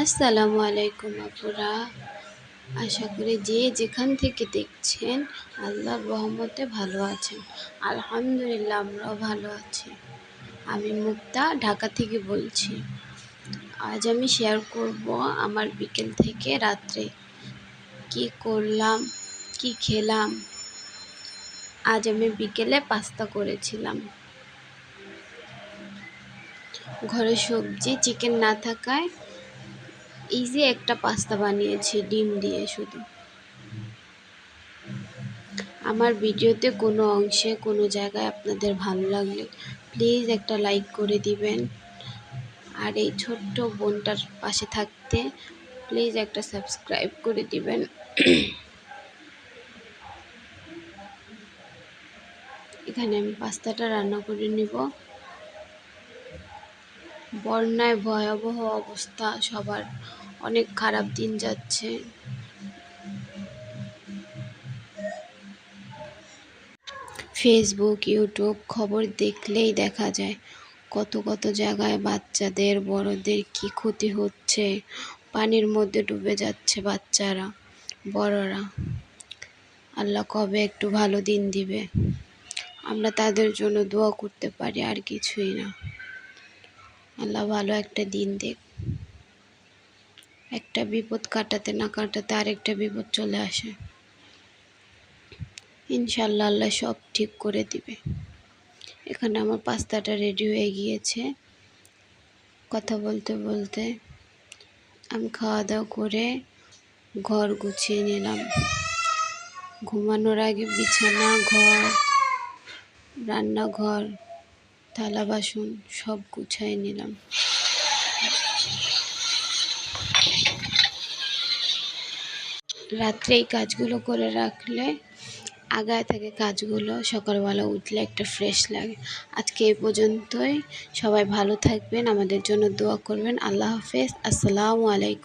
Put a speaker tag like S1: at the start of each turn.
S1: আসসালামু আলাইকুম আপুরা। আশা করি যে যেখান থেকে দেখছেন আল্লাহর রহমতে ভালো আছেন। আলহামদুলিল্লাহ আমরাও ভালো আছি। আমি মুক্তা ঢাকা থেকে বলছি। আজ আমি শেয়ার করব আমার বিকেল থেকে রাত্রে কি করলাম, কি খেলাম। আজ আমি বিকেলে পাস্তা করেছিলাম। ঘরে সবজি চিকেন না থাকায় ইজি একটা পাস্তা বানিয়েছি ডিম দিয়ে শুধু। আমার ভিডিওতে কোনো অংশে কোনো জায়গায় আপনাদের ভালো লাগলে প্লিজ একটা লাইক করে দিবেন, আর এই ছোট্ট বোনটার পাশে থাকতে প্লিজ একটা সাবস্ক্রাইব করে দিবেন। এখানে আমি পাস্তাটা রান্না করে নিব। বন্যায় ভয়াবহ অবস্থা, সবার অনেক খারাপ দিন যাচ্ছে। ফেসবুক, ইউটিউব খবর দেখলেই দেখা যায় কত জায়গায় বাচ্চাদের, বড়দের কি ক্ষতি হচ্ছে। পানির মধ্যে ডুবে যাচ্ছে বাচ্চারা, বড়রা। আল্লাহ কবে একটু ভালো দিন দিবে, আমরা তাদের জন্য দোয়া করতে পারি, আর কিছুই না। আল্লাহ ভালো একটা দিন দেখ। একটা বিপদ কাটাতে না কাটাতে আরেকটা বিপদ চলে আসে। ইনশাল্লাহ আল্লাহ সব ঠিক করে দিবে। এখানে আমার পাস্তাটা রেডি হয়ে গিয়েছে। কথা বলতে বলতে আমি খাওয়া দাওয়া করে ঘর গুছিয়ে নিলাম। ঘুমানোর আগে বিছানা, ঘর, রান্নাঘর, থালা বাসন সব গুছিয়ে নিলাম। রাত্রে এই কাজগুলো করে রাখলে আগায় থাকে কাজগুলো, সকালবেলা উঠলে একটা ফ্রেশ লাগে। আজকে এই পর্যন্তই। সবাই ভালো থাকবেন, আমাদের জন্য দোয়া করবেন। আল্লাহ হাফেজ। আসসালামু আলাইকুম।